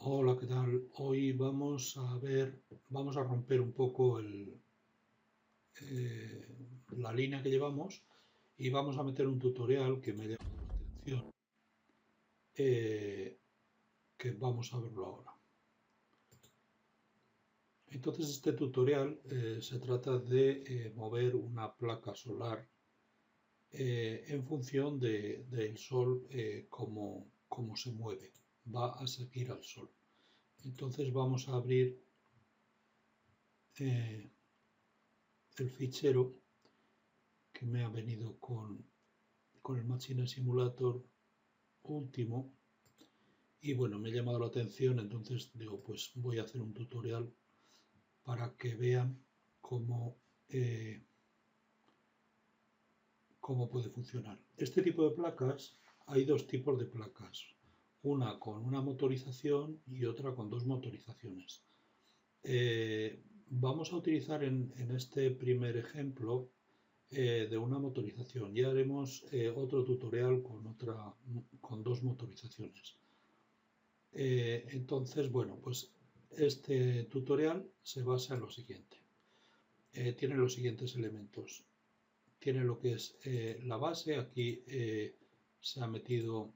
Hola, ¿qué tal? Hoy vamos a romper un poco la línea que llevamos y vamos a meter un tutorial que me ha llamado la atención, eh, que vamos a verlo ahora. Entonces, este tutorial se trata de mover una placa solar en función del Sol, cómo se mueve. Va a seguir al Sol. Entonces, vamos a abrir eh, el fichero que me ha venido con el Machine Simulator último y bueno, me ha llamado la atención, entonces digo, pues voy a hacer un tutorial para que vean cómo, eh, cómo puede funcionar. Este tipo de placas, hay dos tipos de placas, una con una motorización y otra con dos motorizaciones. Vamos a utilizar en este primer ejemplo de una motorización. Ya haremos otro tutorial con dos motorizaciones. Entonces, bueno, pues este tutorial se basa en lo siguiente. Tiene los siguientes elementos. Tiene lo que es la base. Aquí se ha metido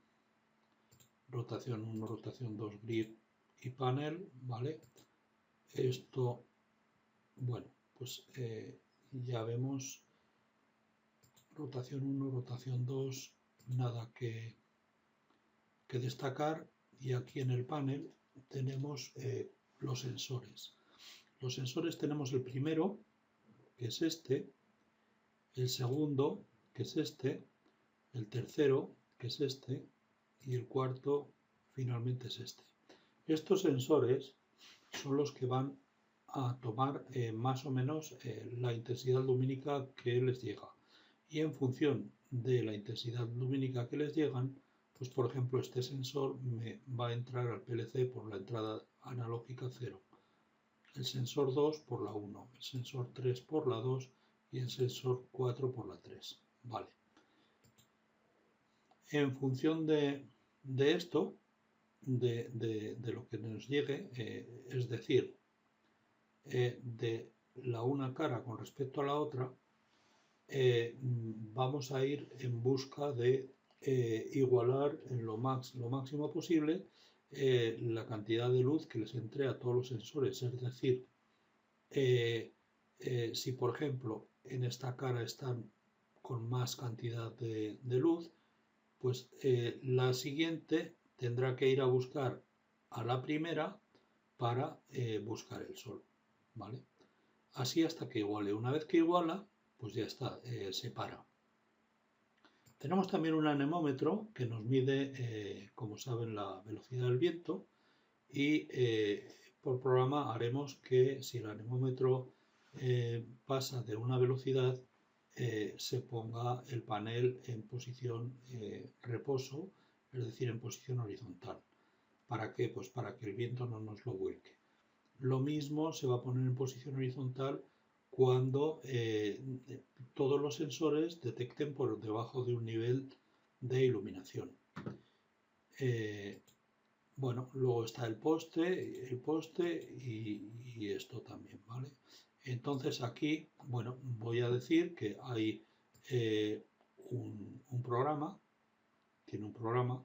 rotación 1, rotación 2, grid y panel, ¿vale? Esto, bueno, pues ya vemos rotación 1, rotación 2, nada que destacar. Y aquí en el panel tenemos los sensores. Los sensores tenemos el primero, que es este, el segundo, que es este, el tercero, que es este, y el cuarto, finalmente, es este. Estos sensores son los que van a tomar más o menos la intensidad lumínica que les llega. Y en función de la intensidad lumínica que les llegan, pues por ejemplo este sensor me va a entrar al PLC por la entrada analógica 0, el sensor 2 por la 1, el sensor 3 por la 2 y el sensor 4 por la 3. Vale. En función de esto, de lo que nos llegue, es decir, de la una cara con respecto a la otra, vamos a ir en busca de igualar en lo máximo posible la cantidad de luz que les entre a todos los sensores. Es decir, si por ejemplo en esta cara están con más cantidad de luz, pues la siguiente tendrá que ir a buscar a la primera para buscar el sol, ¿vale? Así hasta que iguale. Una vez que iguala, pues ya está, se para. Tenemos también un anemómetro que nos mide, como saben, la velocidad del viento y por programa haremos que si el anemómetro pasa de una velocidad, se ponga el panel en posición reposo, es decir, en posición horizontal. ¿Para qué? Pues para que el viento no nos lo vuelque. Lo mismo se va a poner en posición horizontal cuando todos los sensores detecten por debajo de un nivel de iluminación. Bueno, luego está el poste y esto también, ¿vale? Entonces aquí, bueno, voy a decir que hay un programa, tiene un programa,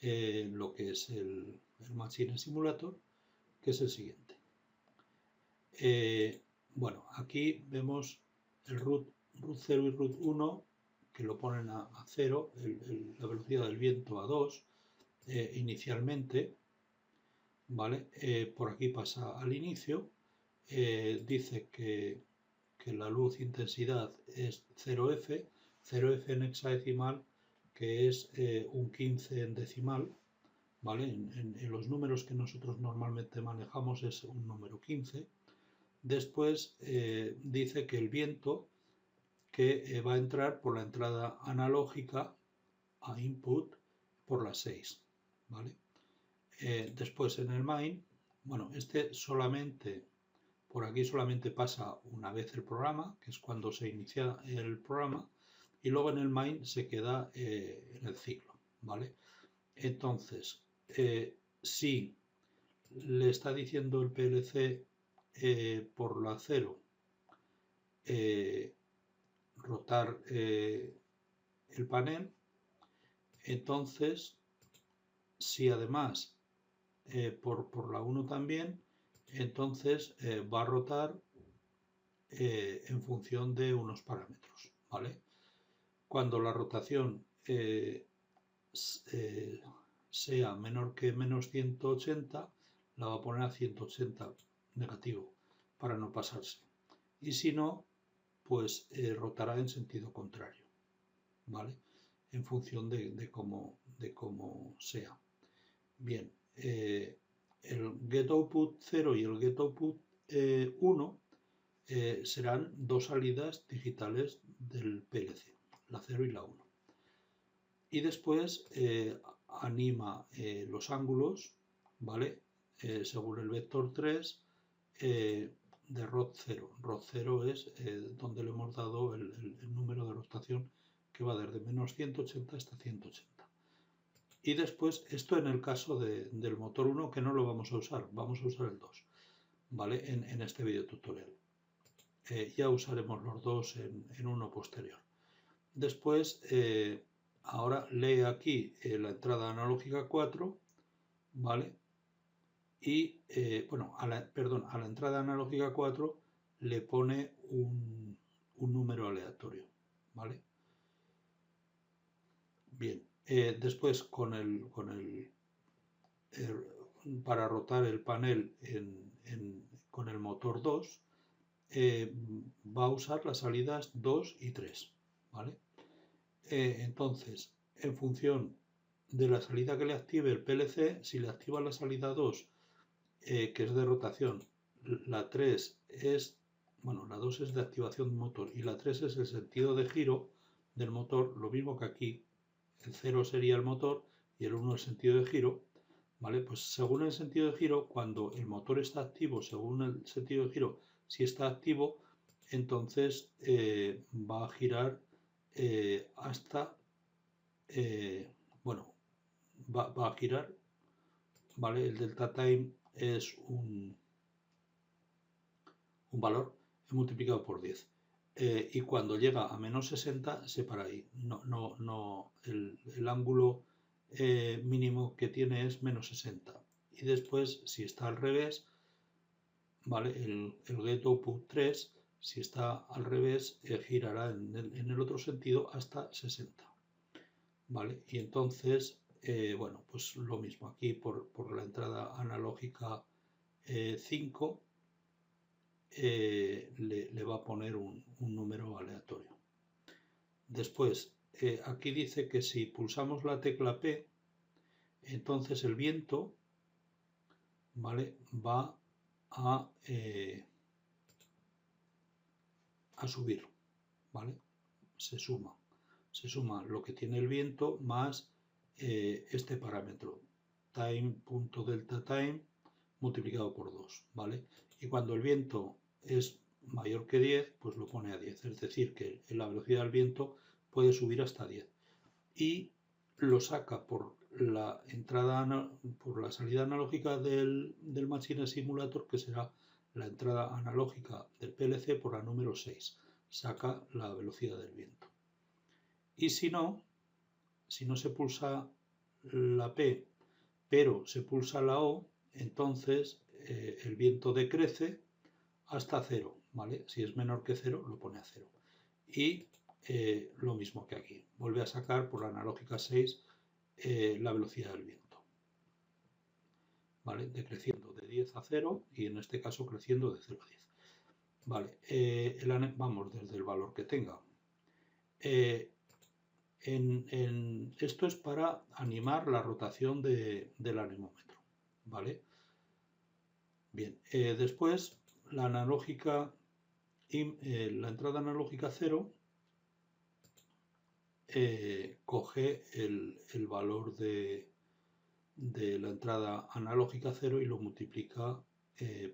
lo que es el Machine Simulator, que es el siguiente. Bueno, aquí vemos el root 0 y root 1, que lo ponen a 0, la velocidad del viento a 2 inicialmente, ¿vale? Por aquí pasa al inicio, dice que la luz intensidad es 0F, 0F en hexadecimal, que es un 15 en decimal, ¿vale? En los números que nosotros normalmente manejamos es un número 15. Después dice que el viento que va a entrar por la entrada analógica a input por las 6, ¿vale? Después en el main, bueno, este solamente, por aquí solamente pasa una vez el programa, que es cuando se inicia el programa, y luego en el main se queda en el ciclo, ¿vale? Entonces, si le está diciendo el PLC por la 0 rotar el panel, entonces si además por la 1 también, entonces va a rotar en función de unos parámetros, ¿vale? Cuando la rotación sea menor que menos 180, la va a poner a 180 negativo para no pasarse. Y si no, pues rotará en sentido contrario, ¿vale? En función de cómo sea. Bien, el getOutput 0 y el getOutput 1 serán dos salidas digitales del PLC, la 0 y la 1. Y después anima los ángulos, ¿vale? Según el vector 3 de ROT 0. ROT 0 es donde le hemos dado el número de rotación que va desde menos 180 hasta 180. Y después, esto en el caso del motor 1, que no lo vamos a usar, vamos a usar el 2, ¿vale? En este video tutorial. Ya usaremos los dos en uno posterior. Después, ahora lee aquí la entrada analógica 4, ¿vale? Y, bueno, a la entrada analógica 4 le pone un número aleatorio, ¿vale? Bien, después para rotar el panel con el motor 2, va a usar las salidas 2 y 3, ¿vale? Entonces, en función de la salida que le active el PLC, si le activa la salida 2, que es de rotación, la 3 es, bueno, la 2 es de activación del motor y la 3 es el sentido de giro del motor, lo mismo que aquí, el 0 sería el motor y el 1 el sentido de giro, ¿vale? Pues según el sentido de giro, cuando el motor está activo, según el sentido de giro, si está activo, entonces va a girar hasta, bueno, va a girar, ¿vale? El delta time es un valor multiplicado por 10. Y cuando llega a menos 60 se para ahí. No, el ángulo mínimo que tiene es menos 60. Y después, si está al revés, ¿vale? El getOutput 3, si está al revés, girará en el otro sentido hasta 60. ¿Vale? Y entonces, bueno, pues lo mismo aquí por la entrada analógica 5 le va a poner un número aleatorio. Después, aquí dice que si pulsamos la tecla P, entonces el viento, ¿vale? Va a subir, ¿vale? Se suma lo que tiene el viento más este parámetro, time.delta time multiplicado por 2, ¿vale? Y cuando el viento es mayor que 10, pues lo pone a 10, es decir, que la velocidad del viento puede subir hasta 10. Y lo saca por la salida analógica del Machine Simulator, que será la entrada analógica del PLC por la número 6. Saca la velocidad del viento. Y si no se pulsa la P, pero se pulsa la O, entonces el viento decrece hasta 0, ¿vale? Si es menor que 0, lo pone a 0. Y lo mismo que aquí, vuelve a sacar por la analógica 6 la velocidad del viento, ¿vale? Decreciendo de 10 a 0 y en este caso creciendo de 0 a 10. Vale, vamos desde el valor que tenga. Esto es para animar la rotación del anemómetro, ¿vale? Bien, después la analógica, la entrada analógica 0 coge el valor de la entrada analógica 0 y lo multiplica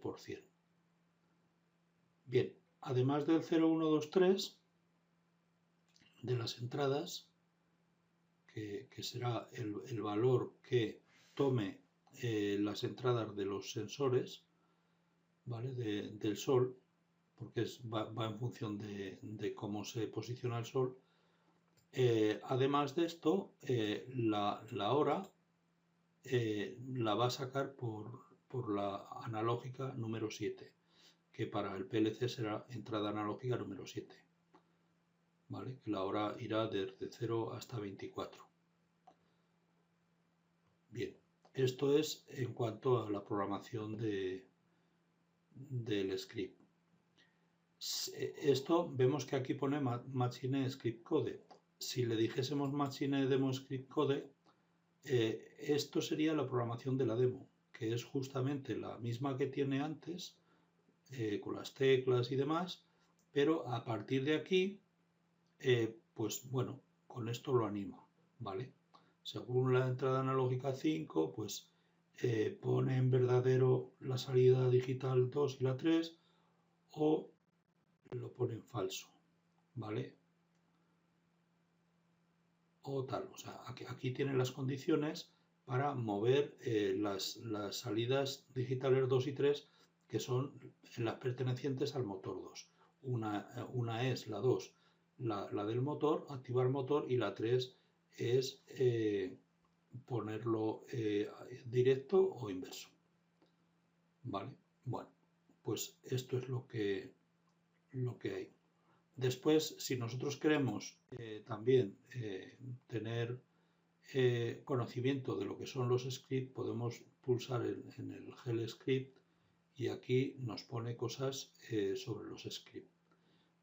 por 100. Bien, además del 0, 1, 2, 3, de las entradas, que será el valor que tome las entradas de los sensores, ¿vale? Del sol, porque va en función de cómo se posiciona el sol. Además de esto, la hora la va a sacar por la analógica número 7, que para el PLC será entrada analógica número 7, ¿vale? Que la hora irá desde 0 hasta 24. Bien, esto es en cuanto a la programación del script. Esto vemos que aquí pone Machine Script Code. Si le dijésemos Machine Demo Script Code, esto sería la programación de la demo, que es justamente la misma que tiene antes, con las teclas y demás, pero a partir de aquí, pues bueno, con esto lo anima, ¿vale? Según la entrada analógica 5, pues pone en verdadero la salida digital 2 y la 3, o lo pone en falso, ¿vale? O tal, o sea, aquí tiene las condiciones para mover las salidas digitales 2 y 3, que son las pertenecientes al motor 2. Una es la 2, la del motor, activar motor, y la 3 es ponerlo directo o inverso. ¿Vale? Bueno, pues esto es lo que hay. Después, si nosotros queremos también tener conocimiento de lo que son los scripts, podemos pulsar en el Help Script, y aquí nos pone cosas sobre los scripts,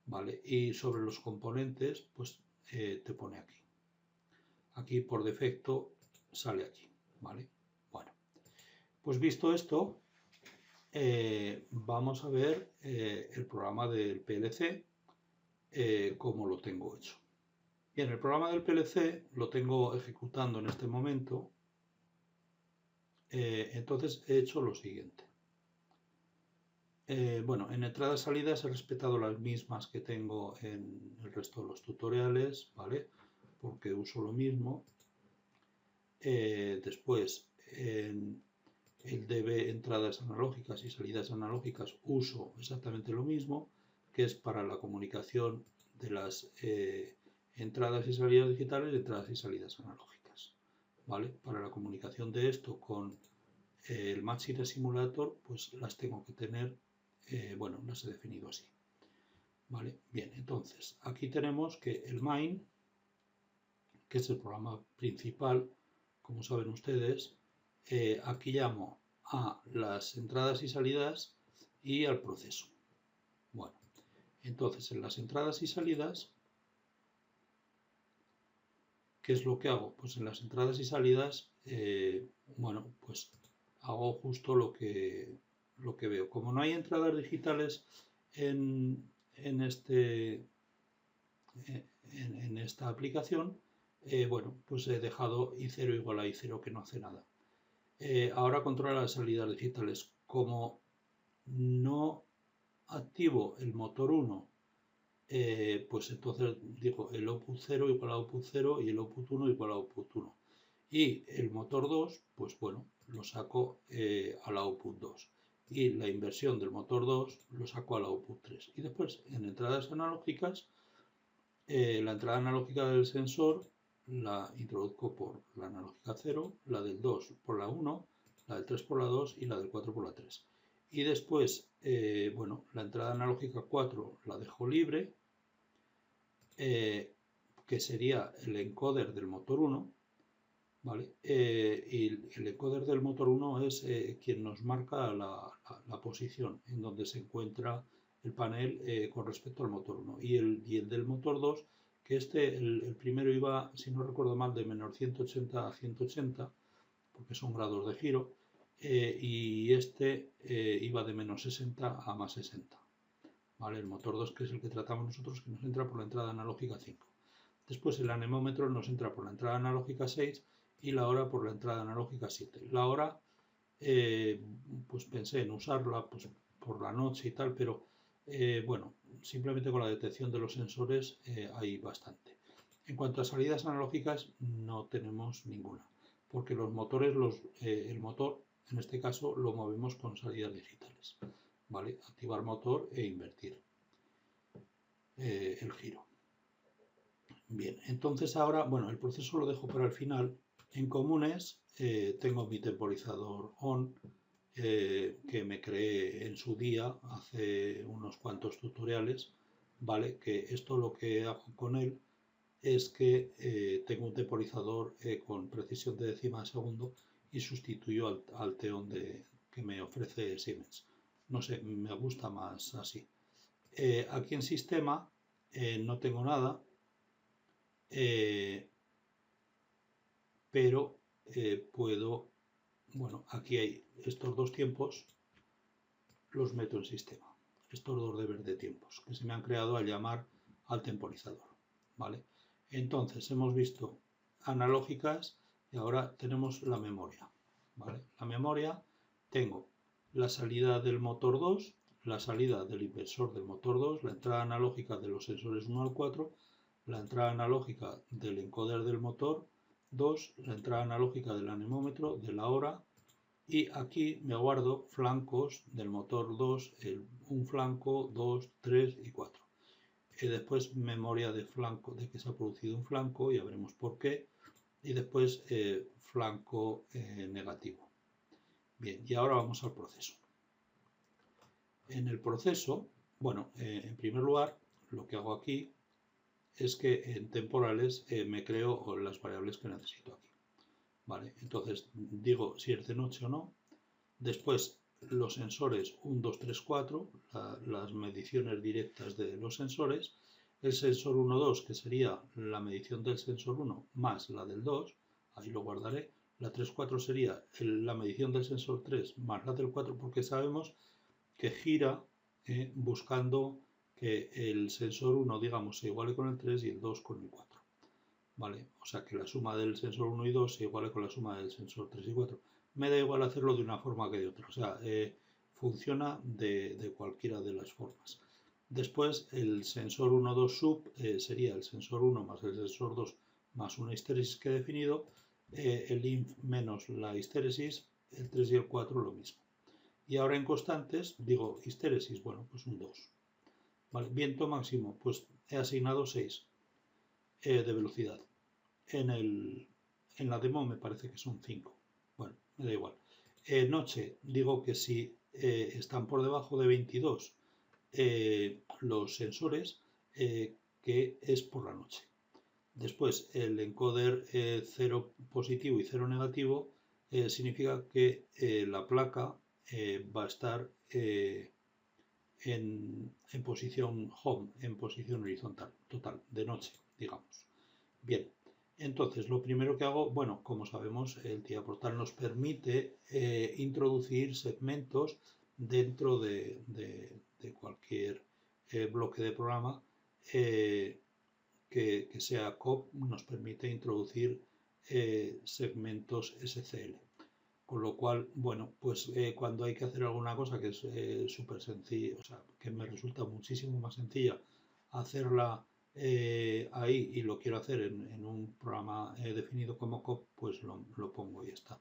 ¿vale? Y sobre los componentes, pues te pone aquí. Aquí por defecto sale aquí, ¿vale? Bueno, pues visto esto, vamos a ver el programa del PLC, cómo lo tengo hecho. Bien, el programa del PLC lo tengo ejecutando en este momento. Entonces he hecho lo siguiente. Bueno, en entradas y salidas he respetado las mismas que tengo en el resto de los tutoriales, ¿vale? Porque uso lo mismo. Después, en el DB entradas analógicas y salidas analógicas, uso exactamente lo mismo, que es para la comunicación de las entradas y salidas digitales, entradas y salidas analógicas, ¿vale? Para la comunicación de esto con el Machine Simulator, pues las tengo que tener, bueno, las he definido así, ¿vale? Bien, entonces aquí tenemos que el main, que es el programa principal, como saben ustedes, aquí llamo a las entradas y salidas y al proceso. Bueno, entonces en las entradas y salidas, ¿qué es lo que hago? Pues en las entradas y salidas, bueno, pues hago justo lo que veo. Como no hay entradas digitales en esta aplicación, bueno, pues he dejado i0 igual a i0, que no hace nada. Ahora controla las salidas digitales. Como no activo el motor 1, pues entonces digo el output 0 igual a output 0 y el output 1 igual a output 1. Y el motor 2, pues bueno, lo saco al output 2. Y la inversión del motor 2 lo saco al output 3. Y después, en entradas analógicas, la entrada analógica del sensor la introduzco por la analógica 0, la del 2 por la 1, la del 3 por la 2 y la del 4 por la 3. Y después, bueno, la entrada analógica 4 la dejo libre, que sería el encoder del motor 1, ¿vale? Y el encoder del motor 1 es quien nos marca la posición en donde se encuentra el panel con respecto al motor 1. Y el del motor 2, que el primero iba, si no recuerdo mal, de menos 180 a 180, porque son grados de giro, y este iba de menos 60 a más 60. ¿Vale? El motor 2, que es el que tratamos nosotros, que nos entra por la entrada analógica 5. Después el anemómetro nos entra por la entrada analógica 6 y la hora por la entrada analógica 7. La hora, pues pensé en usarla pues, por la noche y tal, pero bueno, simplemente con la detección de los sensores hay bastante. En cuanto a salidas analógicas, no tenemos ninguna. porque los motores, el motor, en este caso, lo movemos con salidas digitales, ¿vale? Activar motor e invertir el giro. Bien, entonces ahora, bueno, el proceso lo dejo para el final. En comunes tengo mi temporizador on, que me creé en su día, hace unos cuantos tutoriales, ¿vale? Que esto lo que hago con él es que tengo un temporizador con precisión de décima de segundo y sustituyo al Theon que me ofrece Siemens. No sé, me gusta más así. Aquí en sistema no tengo nada, pero puedo, bueno, aquí hay estos dos tiempos, los meto en sistema, estos dos deberes de tiempos que se me han creado al llamar al temporizador, ¿vale? Entonces hemos visto analógicas y ahora tenemos la memoria, ¿vale? La memoria, tengo la salida del motor 2, la salida del inversor del motor 2, la entrada analógica de los sensores 1 al 4, la entrada analógica del encoder del motor 2, la entrada analógica del anemómetro, de la hora, y aquí me guardo flancos del motor 2, un flanco, 2, 3 y 4. Y después memoria de flanco, de que se ha producido un flanco, ya veremos por qué, y después flanco negativo. Bien, y ahora vamos al proceso. En el proceso, bueno, en primer lugar, lo que hago aquí es que en temporales me creo las variables que necesito aquí. ¿Vale? Entonces digo si es de noche o no. Después los sensores 1, 2, 3, 4, las mediciones directas de los sensores. El sensor 1, 2, que sería la medición del sensor 1 más la del 2, ahí lo guardaré. La 3, 4 sería la medición del sensor 3 más la del 4, porque sabemos que gira buscando que el sensor 1, digamos, se iguale con el 3 y el 2 con el 4. ¿Vale? O sea, que la suma del sensor 1 y 2 se iguale con la suma del sensor 3 y 4. Me da igual hacerlo de una forma que de otra. O sea, funciona de cualquiera de las formas. Después, el sensor 1, 2 sub sería el sensor 1 más el sensor 2 más una histéresis que he definido. El inf menos la histéresis, el 3 y el 4 lo mismo. Y ahora en constantes, digo histéresis, bueno, pues un 2. ¿Vale? Viento máximo, pues he asignado 6 de velocidad. En la demo me parece que son 5. Bueno, me da igual. Noche, digo que si están por debajo de 22 los sensores, que es por la noche. Después, el encoder 0 positivo y 0 negativo significa que la placa va a estar en posición home, en posición horizontal, total, de noche, digamos. Bien, entonces lo primero que hago, bueno, como sabemos, el TIA Portal nos permite introducir segmentos dentro de cualquier bloque de programa que sea COP, nos permite introducir segmentos SCL. Con lo cual, bueno, pues cuando hay que hacer alguna cosa que es súper sencilla, o sea, que me resulta muchísimo más sencilla hacerla ahí y lo quiero hacer en un programa definido como COP, pues lo pongo y ya está.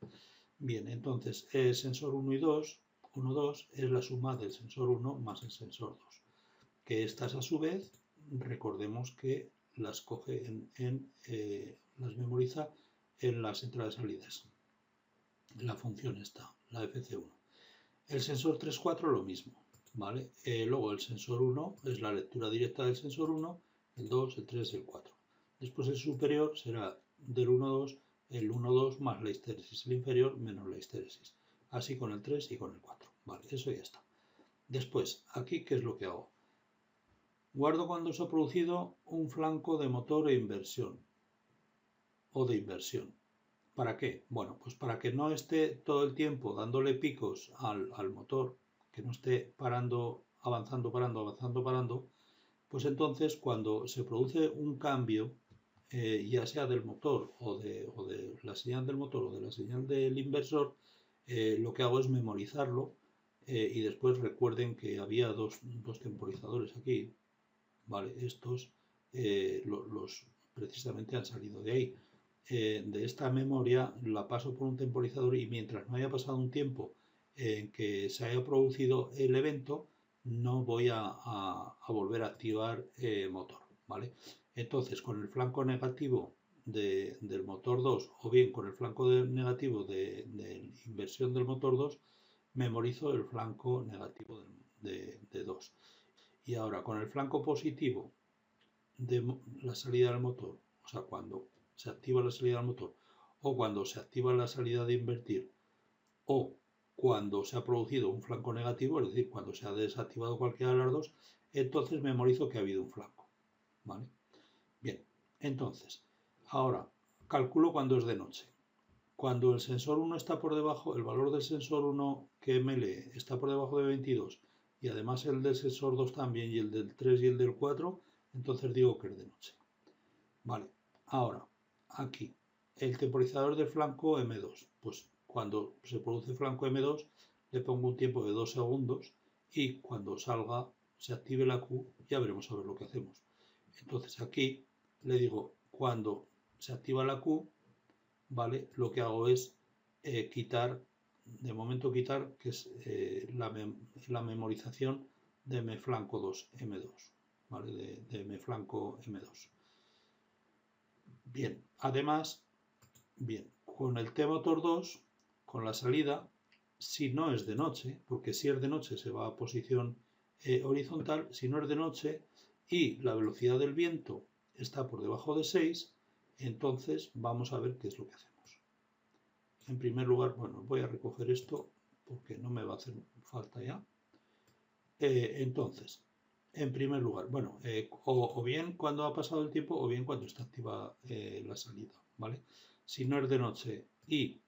Bien, entonces sensor 1 y 2, 1, 2 es la suma del sensor 1 más el sensor 2, que estas a su vez, recordemos que las coge las memoriza en las entradas y salidas. La función está, la FC1. El sensor 3, 4 lo mismo, ¿vale? Luego el sensor 1 es la lectura directa del sensor 1, el 2, el 3 y el 4. Después el superior será del 1, 2, el 1, 2 más la histéresis, el inferior menos la histéresis. Así con el 3 y con el 4. Vale, eso ya está. Después, aquí, ¿qué es lo que hago? Guardo cuando se ha producido un flanco de motor e inversión o de inversión. ¿Para qué? Bueno, pues para que no esté todo el tiempo dándole picos al motor, que no esté parando, avanzando, parando, avanzando, parando, pues entonces cuando se produce un cambio, ya sea del motor o de la señal del motor o de la señal del inversor, lo que hago es memorizarlo y después recuerden que había dos temporizadores aquí, ¿vale? Estos precisamente han salido de ahí. de esta memoria la paso por un temporizador y mientras no haya pasado un tiempo en que se haya producido el evento, no voy a volver a activar motor, ¿vale? Entonces, con el flanco negativo del motor 2 o bien con el flanco negativo de inversión del motor 2, memorizo el flanco negativo de 2. Y ahora con el flanco positivo de la salida del motor, o sea, cuando se activa la salida del motor, o cuando se activa la salida de invertir, o cuando se ha producido un flanco negativo, es decir, cuando se ha desactivado cualquiera de las dos, entonces memorizo que ha habido un flanco. ¿Vale? Bien, entonces, ahora calculo cuando es de noche. Cuando el sensor 1 está por debajo, el valor del sensor 1 que me lee está por debajo de 22 y además el del sensor 2 también y el del 3 y el del 4, entonces digo que es de noche. Vale, ahora, aquí, el temporizador de flanco M2. Pues cuando se produce flanco M2 le pongo un tiempo de 2 segundos y cuando salga, se active la Q, ya veremos a ver lo que hacemos. Entonces aquí le digo, cuando se activa la Q, ¿vale? Lo que hago es quitar, de momento quitar, que es la memorización de M flanco 2, M2, ¿vale? De M flanco M2. Bien, además, bien, con el T-motor 2, con la salida, si no es de noche, porque si es de noche se va a posición horizontal, si no es de noche y la velocidad del viento está por debajo de 6, entonces vamos a ver qué es lo que hacemos. En primer lugar, bueno, voy a recoger esto porque no me va a hacer falta ya. Entonces, en primer lugar, bueno, o bien cuando ha pasado el tiempo o bien cuando está activa la salida, ¿vale? Si no es de noche y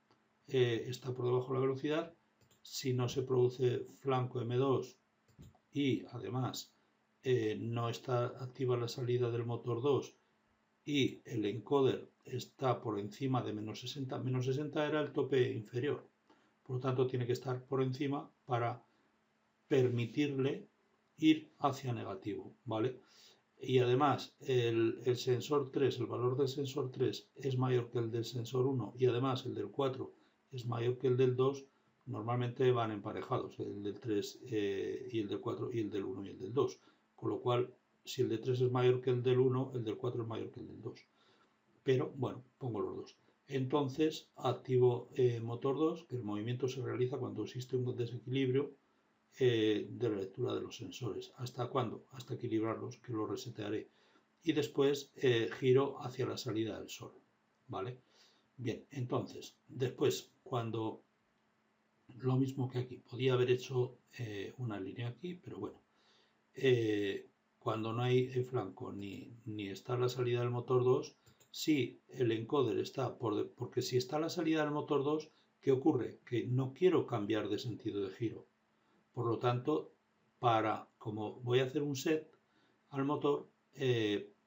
está por debajo de la velocidad, si no se produce flanco M2 y además no está activa la salida del motor 2 y el encoder está por encima de menos 60 era el tope inferior, por lo tanto tiene que estar por encima para permitirle ir hacia negativo, ¿vale? Y además el sensor 3, el valor del sensor 3 es mayor que el del sensor 1 y además el del 4 es mayor que el del 2, normalmente van emparejados, el del 3 y el del 4 y el del 1 y el del 2, con lo cual si el de 3 es mayor que el del 1, el del 4 es mayor que el del 2. Pero bueno, pongo los dos. Entonces activo motor 2, que el movimiento se realiza cuando existe un desequilibrio de la lectura de los sensores. ¿Hasta cuándo? Hasta equilibrarlos, que lo resetearé. Y después giro hacia la salida del sol. ¿Vale? Bien, entonces, después, cuando lo mismo que aquí, podía haber hecho una línea aquí, pero bueno, cuando no hay flanco ni está la salida del motor 2, si el encoder está porque si está la salida del motor 2, ¿qué ocurre? Que no quiero cambiar de sentido de giro. Por lo tanto, como voy a hacer un set al motor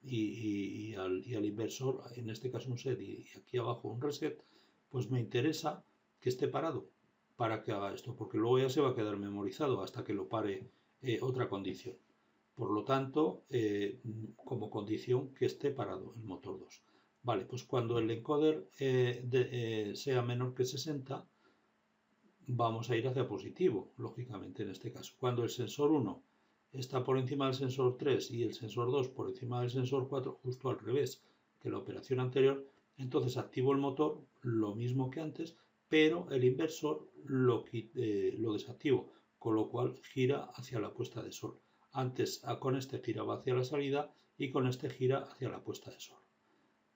y al inversor, en este caso un set y aquí abajo un reset, pues me interesa que esté parado para que haga esto, porque luego ya se va a quedar memorizado hasta que lo pare otra condición. Por lo tanto, como condición que esté parado el motor 2. Vale, pues cuando el encoder sea menor que 60, vamos a ir hacia positivo, lógicamente en este caso. Cuando el sensor 1 está por encima del sensor 3 y el sensor 2 por encima del sensor 4, justo al revés que la operación anterior, entonces activo el motor, lo mismo que antes, pero el inversor lo desactivo, con lo cual gira hacia la puesta de sol. Antes con este giraba hacia la salida y con este gira hacia la puesta de sol.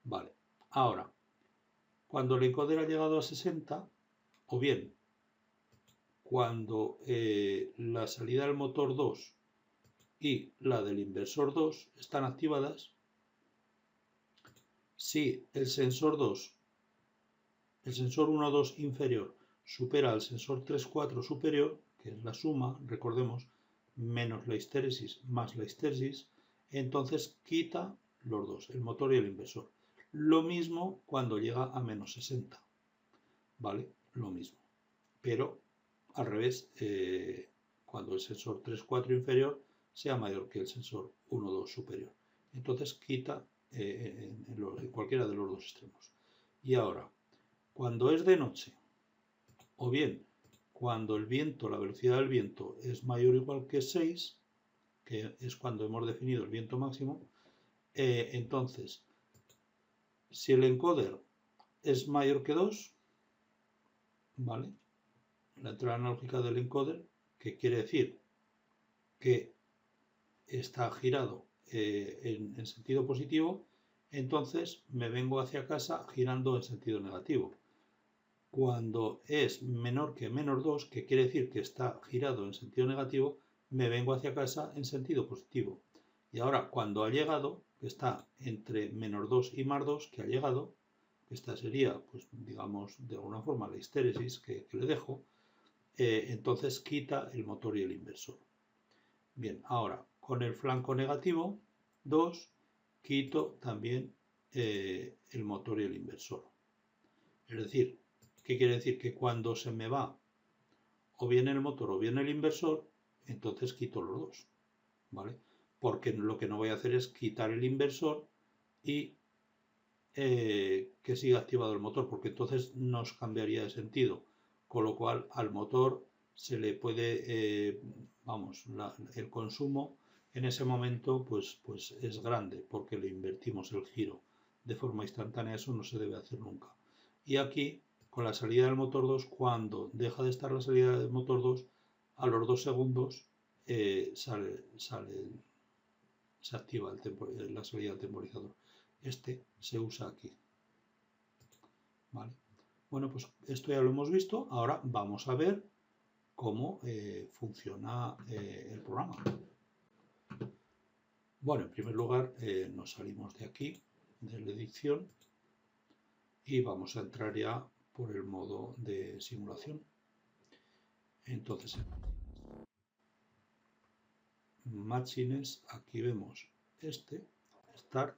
Vale, ahora, cuando el encoder ha llegado a 60, o bien cuando la salida del motor 2 y la del inversor 2 están activadas, si el sensor 2, el sensor 1-2 inferior supera al sensor 3-4 superior, que es la suma, recordemos, menos la histéresis más la histéresis, entonces quita los dos, el motor y el inversor. Lo mismo cuando llega a menos 60, ¿vale? Lo mismo. Pero al revés, cuando el sensor 3-4 inferior sea mayor que el sensor 1-2 superior. Entonces quita en cualquiera de los dos extremos. Y ahora, cuando es de noche, o bien cuando el viento, la velocidad del viento es mayor o igual que 6, que es cuando hemos definido el viento máximo, entonces, si el encoder es mayor que 2, ¿vale? La entrada analógica del encoder, que quiere decir que está girado en sentido positivo, entonces me vengo hacia casa girando en sentido negativo. Cuando es menor que -2, que quiere decir que está girado en sentido negativo, me vengo hacia casa en sentido positivo. Y ahora, cuando ha llegado, que está entre -2 y +2, que ha llegado, esta sería, pues digamos, de alguna forma la histéresis que le dejo, entonces quita el motor y el inversor. Bien, ahora con el flanco negativo 2 quito también el motor y el inversor. Es decir, ¿qué quiere decir? Que cuando se me va o bien el motor o bien el inversor, entonces quito los dos, ¿vale? Porque lo que no voy a hacer es quitar el inversor y que siga activado el motor, porque entonces nos cambiaría de sentido, con lo cual al motor se le puede, el consumo en ese momento pues es grande, porque le invertimos el giro de forma instantánea, eso no se debe hacer nunca. Y aquí, con la salida del motor 2, cuando deja de estar la salida del motor 2, a los 2 segundos se activa la salida del temporizador. Este se usa aquí. ¿Vale? Bueno, pues esto ya lo hemos visto. Ahora vamos a ver cómo funciona el programa. Bueno, en primer lugar nos salimos de aquí, de la edición, y vamos a entrar ya por el modo de simulación. Entonces, en Machines, aquí vemos este, Start.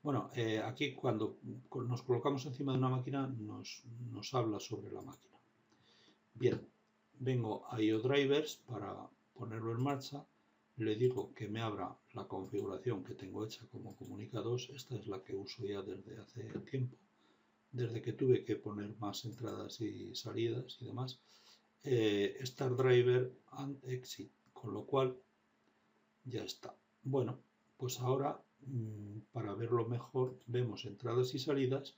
Bueno, aquí cuando nos colocamos encima de una máquina nos habla sobre la máquina. Bien, vengo a IODrivers para ponerlo en marcha. Le digo que me abra la configuración que tengo hecha como Comunica 2. Esta es la que uso ya desde hace tiempo, desde que tuve que poner más entradas y salidas y demás. Start Driver and Exit, con lo cual ya está. Bueno, pues ahora para verlo mejor vemos entradas y salidas,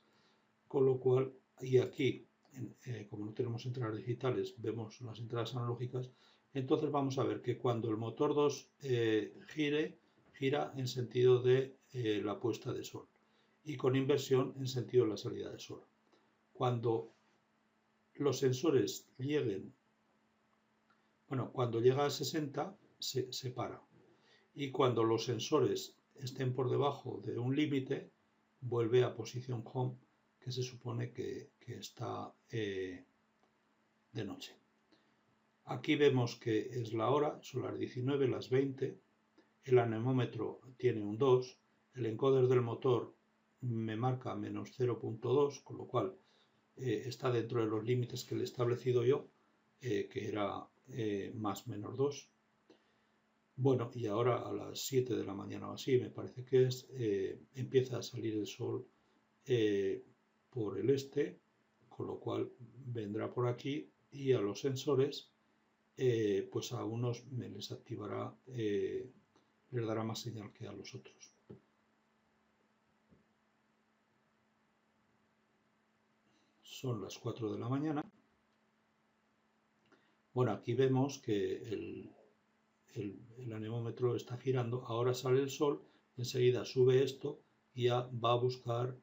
con lo cual, y aquí como no tenemos entradas digitales, vemos las entradas analógicas. Entonces vamos a ver que cuando el motor 2 gira en sentido de la puesta de sol y con inversión en sentido de la salida de sol. Cuando los sensores lleguen, cuando llega a 60 se para, y cuando los sensores estén por debajo de un límite vuelve a posición home, que se supone que está de noche. Aquí vemos que es la hora, son las 19, las 20, el anemómetro tiene un 2, el encoder del motor me marca menos 0.2, con lo cual está dentro de los límites que le he establecido yo, que era más menos 2. Bueno, y ahora a las 7 de la mañana o así, me parece que es, empieza a salir el sol por el este, con lo cual vendrá por aquí, y a los sensores pues a unos les activará, les dará más señal que a los otros. Son las 4 de la mañana. Bueno, aquí vemos que el anemómetro está girando, ahora sale el sol, enseguida sube esto y ya va a buscar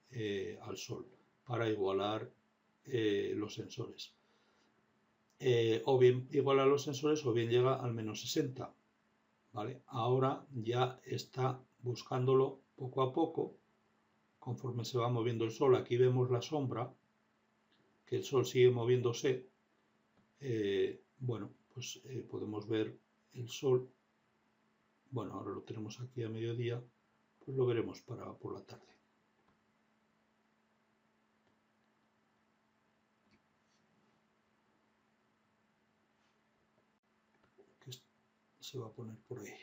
al sol para igualar los sensores. O bien iguala los sensores o bien llega al menos 60. ¿Vale? Ahora ya está buscándolo poco a poco, conforme se va moviendo el sol. Aquí vemos la sombra, que el sol sigue moviéndose. Bueno, pues podemos ver el sol. Bueno, ahora lo tenemos aquí a mediodía, pues lo veremos por la tarde. Que se va a poner por ahí.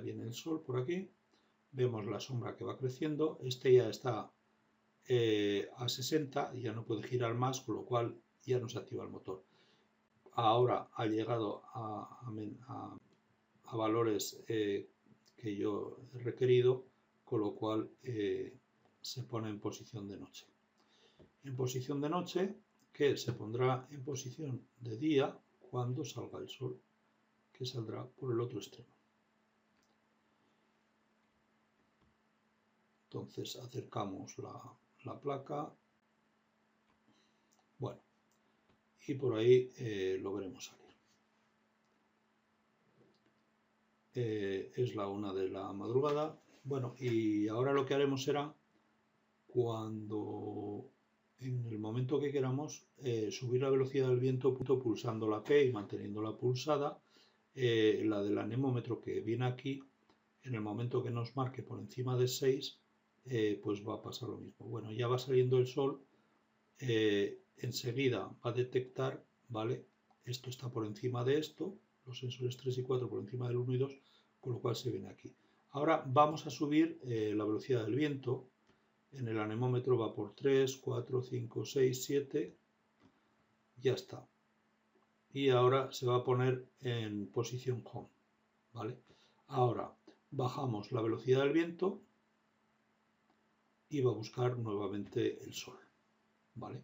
viene el sol por aquí, vemos la sombra que va creciendo, este ya está a 60 y ya no puede girar más, con lo cual ya no se activa el motor. Ahora ha llegado a valores que yo he requerido, con lo cual se pone en posición de noche. En posición de noche, que se pondrá en posición de día cuando salga el sol, que saldrá por el otro extremo. Entonces acercamos la placa, bueno, y por ahí lo veremos salir. Es la 1 de la madrugada. Bueno, y ahora lo que haremos será, cuando en el momento que queramos, subir la velocidad del viento pulsando la P y manteniéndola pulsada, la del anemómetro que viene aquí, en el momento que nos marque por encima de 6, pues va a pasar lo mismo. Bueno, ya va saliendo el sol, enseguida va a detectar, ¿vale? Esto está por encima de esto, los sensores 3 y 4 por encima del 1 y 2, con lo cual se viene aquí. Ahora vamos a subir la velocidad del viento. En el anemómetro va por 3, 4, 5, 6, 7, ya está. Y ahora se va a poner en posición home, ¿vale? Ahora bajamos la velocidad del viento y va a buscar nuevamente el sol, ¿vale?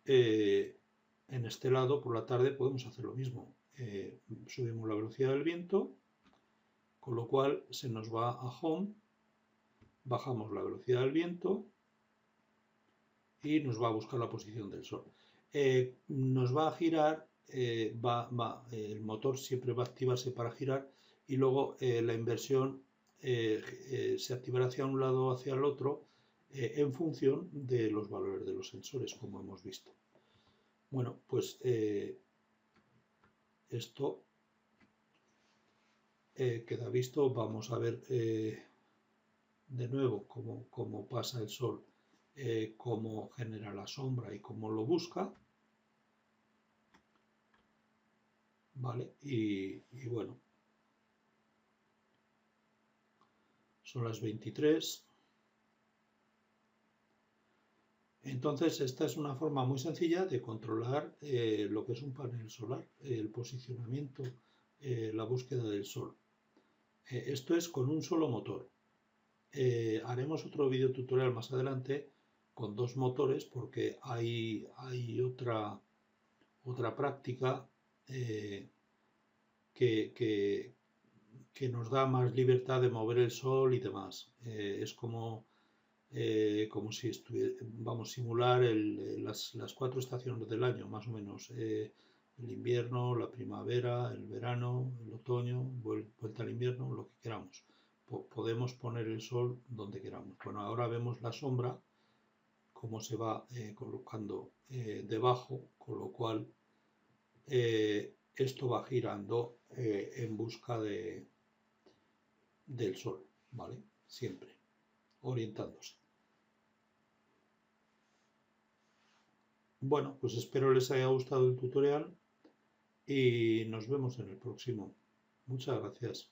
En este lado, por la tarde, podemos hacer lo mismo. Subimos la velocidad del viento, con lo cual se nos va a home, bajamos la velocidad del viento y nos va a buscar la posición del sol. Nos va a girar, el motor siempre va a activarse para girar y luego la inversión se activará hacia un lado o hacia el otro en función de los valores de los sensores, como hemos visto. Bueno, pues esto queda visto. Vamos a ver de nuevo cómo pasa el sol, cómo genera la sombra y cómo lo busca. Vale, y bueno, son las 23. Entonces, esta es una forma muy sencilla de controlar lo que es un panel solar, el posicionamiento, la búsqueda del sol. Esto es con un solo motor. Haremos otro video tutorial más adelante con 2 motores, porque hay otra práctica que nos da más libertad de mover el sol y demás. Es como si vamos a simular las 4 estaciones del año, más o menos. El invierno, la primavera, el verano, el otoño, vuelta al invierno, lo que queramos. Podemos poner el sol donde queramos. Bueno, ahora vemos la sombra, cómo se va colocando debajo, con lo cual esto va girando en busca del sol, ¿vale? Siempre orientándose. Bueno, pues espero les haya gustado el tutorial y nos vemos en el próximo. Muchas gracias.